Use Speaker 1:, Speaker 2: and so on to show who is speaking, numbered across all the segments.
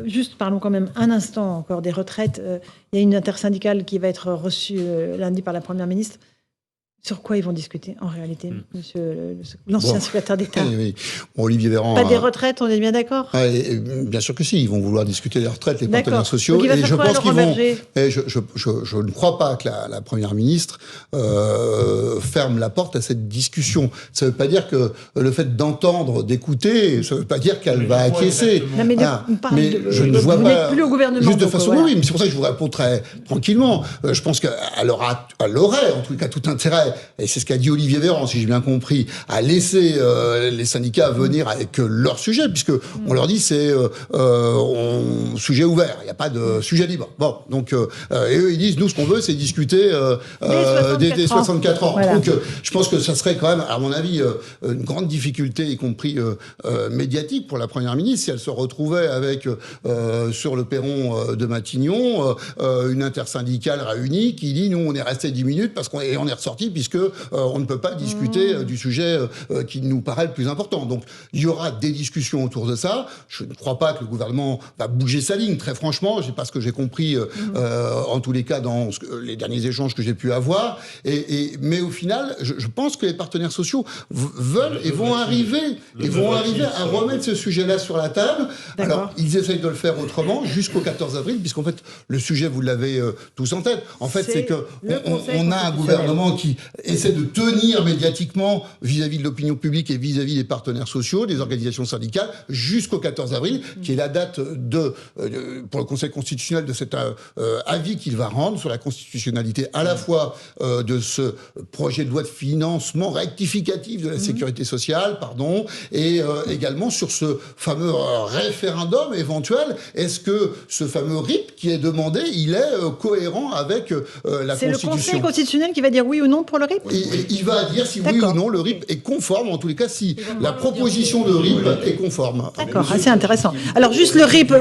Speaker 1: Juste parlons quand même un instant encore des retraites. Il y a une intersyndicale qui va être reçue lundi par la Première ministre. Sur quoi ils vont discuter, en réalité, monsieur l'ancien secrétaire d'État?
Speaker 2: Oui. Bon, Olivier Véran...
Speaker 1: Pas des retraites, on est bien d'accord?
Speaker 2: Bien sûr que si, ils vont vouloir discuter des retraites, les partenaires sociaux.
Speaker 1: Donc,
Speaker 2: et je pense qu'ils vont...
Speaker 1: je
Speaker 2: ne crois pas que la Première ministre ferme la porte à cette discussion. Ça ne veut pas dire que le fait d'entendre, d'écouter, ça ne veut pas dire qu'elle va acquiescer.
Speaker 1: Non, mais
Speaker 2: je ne vois pas...
Speaker 1: plus au gouvernement.
Speaker 2: Juste de façon... Oui, mais c'est pour ça que je vous réponds très tranquillement. Je pense qu'elle aurait, en tout cas, tout intérêt, et c'est ce qu'a dit Olivier Véran, si j'ai bien compris, à laisser les syndicats venir avec leur sujet, puisque on leur dit c'est sujet ouvert, il n'y a pas de sujet libre. Bon, donc et eux ils disent nous ce qu'on veut c'est discuter des 64 ans. Voilà. Donc je pense que ça serait quand même, à mon avis, une grande difficulté, y compris médiatique pour la Première ministre, si elle se retrouvait avec sur le perron de Matignon une intersyndicale réunie qui dit nous on est resté 10 minutes parce qu'on est ressorti puisque on ne peut pas discuter du sujet qui nous paraît le plus important. Donc il y aura des discussions autour de ça. Je ne crois pas que le gouvernement va bouger sa ligne, très franchement. C'est pas ce que j'ai compris en tous les cas dans les derniers échanges que j'ai pu avoir. Mais au final, je pense que les partenaires sociaux veulent et vont arriver à remettre ce sujet-là sur la table. Alors ils essayent de le faire autrement jusqu'au 14 avril, puisqu'en fait le sujet vous l'avez tous en tête. En fait, c'est que on a un gouvernement qui essaie de tenir médiatiquement vis-à-vis de l'opinion publique et vis-à-vis des partenaires sociaux, des organisations syndicales, jusqu'au 14 avril, qui est la date pour le Conseil constitutionnel de cet avis qu'il va rendre sur la constitutionnalité à la fois de ce projet de loi de financement rectificatif de la sécurité sociale, et également sur ce fameux référendum éventuel. Est-ce que ce fameux RIP qui est demandé, il est cohérent avec la Constitution?
Speaker 1: C'est le Conseil constitutionnel qui va dire oui ou non pour le RIP?
Speaker 2: Il va dire si oui ou non le RIP est conforme, en tous les cas si la proposition de RIP est conforme.
Speaker 1: D'accord, assez intéressant. Alors juste le RIP,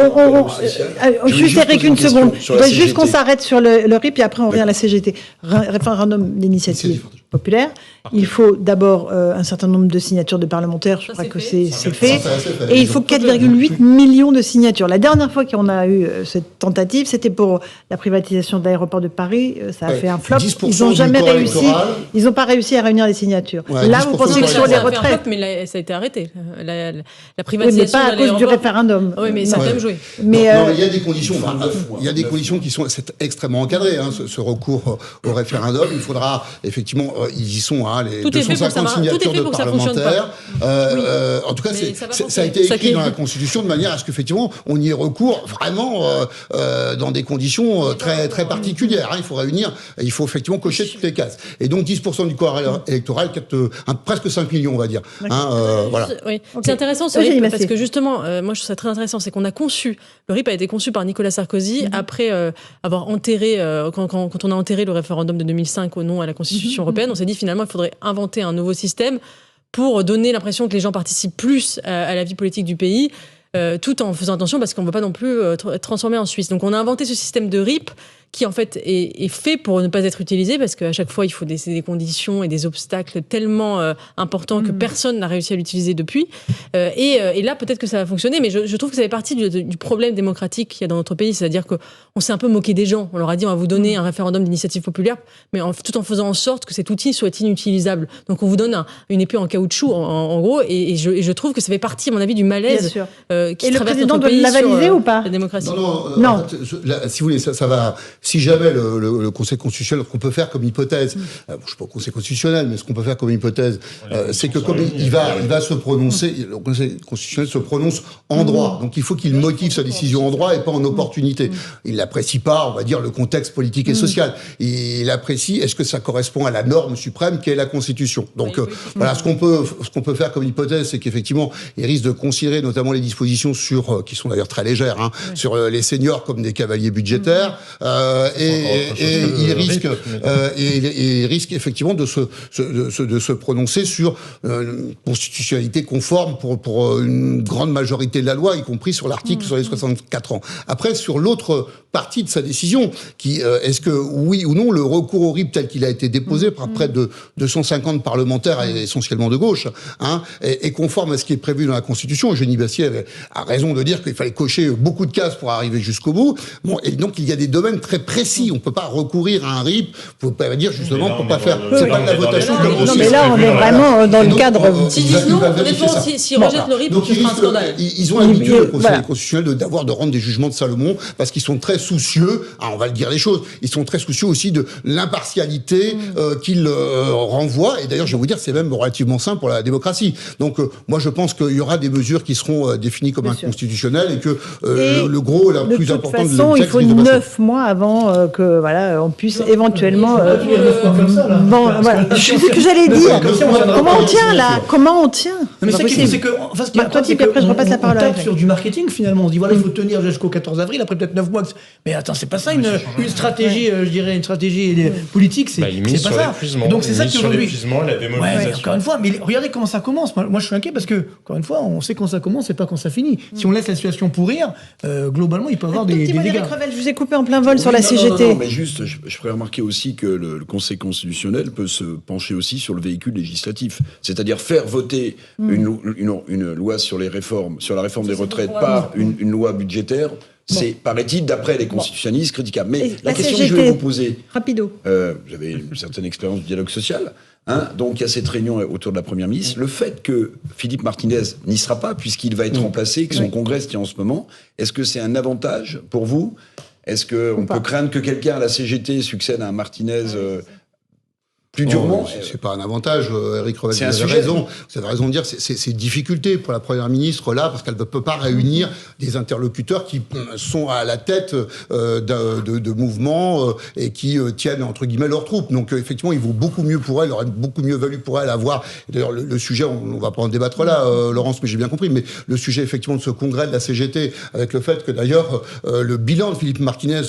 Speaker 1: juste Eric, une seconde. Je voudrais juste qu'on s'arrête sur le RIP et après on revient à la CGT. Référendum d'initiative populaire. Il faut d'abord un certain nombre de signatures de parlementaires, je crois que c'est fait. Et il faut 4,8 millions de signatures. La dernière fois qu'on a eu cette tentative, c'était pour la privatisation de l'aéroport de Paris. Ça a fait un flop. Ils n'ont jamais réussi. Ils n'ont pas réussi à réunir les signatures. Là, vous pensez que sur les retraites...
Speaker 3: Mais ça a été arrêté. La privatisation
Speaker 1: mais pas à cause du référendum.
Speaker 3: Oui, mais ça a quand même joué.
Speaker 2: Mais il y a des conditions. Il y a des conditions qui sont extrêmement encadrées. Ce recours au référendum, il faudra effectivement, ils y sont. Les 250 signatures de parlementaires. En tout cas, ça a été écrit dans la Constitution de manière à ce qu'effectivement, on y ait recours vraiment dans des conditions très, très particulières. Il faut effectivement cocher toutes les cases. Et donc, 10% du corps électoral, presque 5 millions, on va dire. Voilà.
Speaker 3: Oui. C'est intéressant ce RIP, parce que justement, moi je trouve ça très intéressant, c'est qu'on a conçu, le RIP a été conçu par Nicolas Sarkozy après avoir enterré, quand on a enterré le référendum de 2005 au nom à la Constitution européenne, on s'est dit finalement il faudrait inventer un nouveau système pour donner l'impression que les gens participent plus à la vie politique du pays, tout en faisant attention parce qu'on ne veut pas non plus transformer en Suisse. Donc on a inventé ce système de RIP qui en fait est fait pour ne pas être utilisé parce qu'à chaque fois il faut des conditions et des obstacles tellement importants que personne n'a réussi à l'utiliser depuis. Et là peut-être que ça va fonctionner, mais je trouve que ça fait partie du problème démocratique qu'il y a dans notre pays, c'est-à-dire qu'on s'est un peu moqué des gens. On leur a dit on va vous donner un référendum d'initiative populaire, mais tout en faisant en sorte que cet outil soit inutilisable. Donc on vous donne une épée en caoutchouc en gros, et je trouve que ça fait partie à mon avis du malaise qui traverse notre pays.
Speaker 1: Et le président doit la valider ou pas?
Speaker 3: La démocratie.
Speaker 2: Non. En fait, si vous voulez, ça va. Si jamais le Conseil constitutionnel, ce qu'on peut faire comme hypothèse, je ne suis pas au Conseil constitutionnel, mais ce qu'on peut faire comme hypothèse, c'est que comme il va se prononcer, le Conseil constitutionnel se prononce en droit. Donc il faut qu'il motive sa décision en droit et pas en opportunité. Il n'apprécie pas, on va dire, le contexte politique et social. Il apprécie, est-ce que ça correspond à la norme suprême qui est la Constitution. Donc voilà, ce qu'on peut faire comme hypothèse, c'est qu'effectivement, il risque de considérer notamment les dispositions qui sont d'ailleurs très légères, sur les seniors comme des cavaliers budgétaires, il risque effectivement de se prononcer sur une constitutionnalité conforme pour une grande majorité de la loi, y compris sur l'article sur les 64 ans. Après, sur l'autre partie de sa décision, est-ce que oui ou non le recours au RIP tel qu'il a été déposé par près de 250 parlementaires, essentiellement de gauche, est conforme à ce qui est prévu dans la Constitution. Eugénie Bastier a raison de dire qu'il fallait cocher beaucoup de cases pour arriver jusqu'au bout. Bon, et donc il y a des domaines très précis. On peut pas recourir à un RIP. Faut pas dire justement pour pas faire. C'est pas de la votation comme
Speaker 1: non, mais là on est vraiment dans le cadre.
Speaker 3: S'ils disent non, honnêtement, s'ils rejettent le RIP, ce sera un scandale.
Speaker 2: Ils ont l'habitude au Conseil constitutionnel de rendre des jugements de Salomon parce qu'ils sont très soucieux. On va le dire les choses. Ils sont très soucieux aussi de l'impartialité qu'ils renvoient. Et d'ailleurs, je vais vous dire, c'est même relativement simple pour la démocratie. Donc, moi, je pense qu'il y aura des mesures qui seront définies comme inconstitutionnelles et que le gros, la plus importante
Speaker 1: de toute façon, il faut 9 mois avant que on puisse éventuellement. Bon, voilà. C'est ce que j'allais dire. Comment on tient là ? Comment on tient ?
Speaker 4: Mais c'est que
Speaker 1: toi, Thierry, après, je repasse la parole.
Speaker 4: On tape sur du marketing finalement. On se dit voilà, il faut tenir jusqu'au 14 avril. Après peut-être 9 mois. Mais attends, c'est pas ça une stratégie. Je dirais une stratégie politique. C'est pas ça. Donc c'est ça qui aujourd'hui. Ouais, encore une fois. Mais regardez comment ça commence. Moi, je suis inquiet parce que encore une fois, on sait quand ça commence et pas quand ça finit. Si on laisse la situation pourrir, globalement, il peut y avoir des dégâts.
Speaker 1: Je vous ai coupé en plein vol sur la CGT.
Speaker 5: Non, mais juste, je ferais remarquer aussi que le Conseil constitutionnel peut se pencher aussi sur le véhicule législatif, c'est-à-dire faire voter une loi sur les réformes, sur la réforme des retraites par une loi budgétaire. C'est, paraît-il, d'après les constitutionnalistes, critiquable. Mais la question que je vais vous poser...
Speaker 1: Rapido.
Speaker 5: J'avais une certaine expérience du dialogue social. Donc, il y a cette réunion autour de la Première ministre. Le fait que Philippe Martinez n'y sera pas, puisqu'il va être remplacé, que son congrès se tient en ce moment, est-ce que c'est un avantage pour vous ? Est-ce qu'on peut craindre que quelqu'un à la CGT succède à un Martinez plus durement?
Speaker 2: C'est pas un avantage, Éric Revel, vous avez raison. Vous avez raison de dire, c'est une difficulté pour la Première ministre là, parce qu'elle ne peut pas réunir des interlocuteurs qui sont à la tête de mouvements et qui tiennent entre guillemets leurs troupes. Donc effectivement, il vaut beaucoup mieux pour elle, il aurait beaucoup mieux valu pour elle avoir. D'ailleurs, le sujet, on va pas en débattre là, Laurence, mais j'ai bien compris. Mais le sujet effectivement de ce congrès de la CGT, avec le fait que d'ailleurs le bilan de Philippe Martinez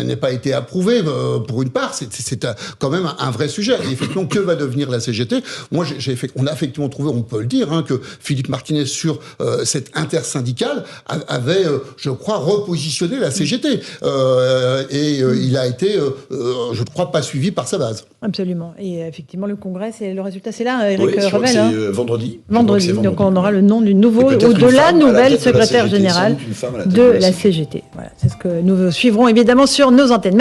Speaker 2: n'ait pas été approuvé pour une part, c'est quand même un vrai sujet. Et effectivement, que va devenir la CGT ? Moi, on a effectivement trouvé, on peut le dire, que Philippe Martinez, sur cette intersyndicale, avait, je crois, repositionné la CGT. Il a été, je ne crois, pas suivi par sa base.
Speaker 1: Absolument. Et effectivement, le congrès, le résultat, c'est là, Éric Revel.
Speaker 5: C'est vendredi.
Speaker 1: Vendredi. Donc, on aura le nom du nouveau ou de la nouvelle secrétaire générale de la CGT. Voilà, c'est ce que nous suivrons évidemment sur nos antennes.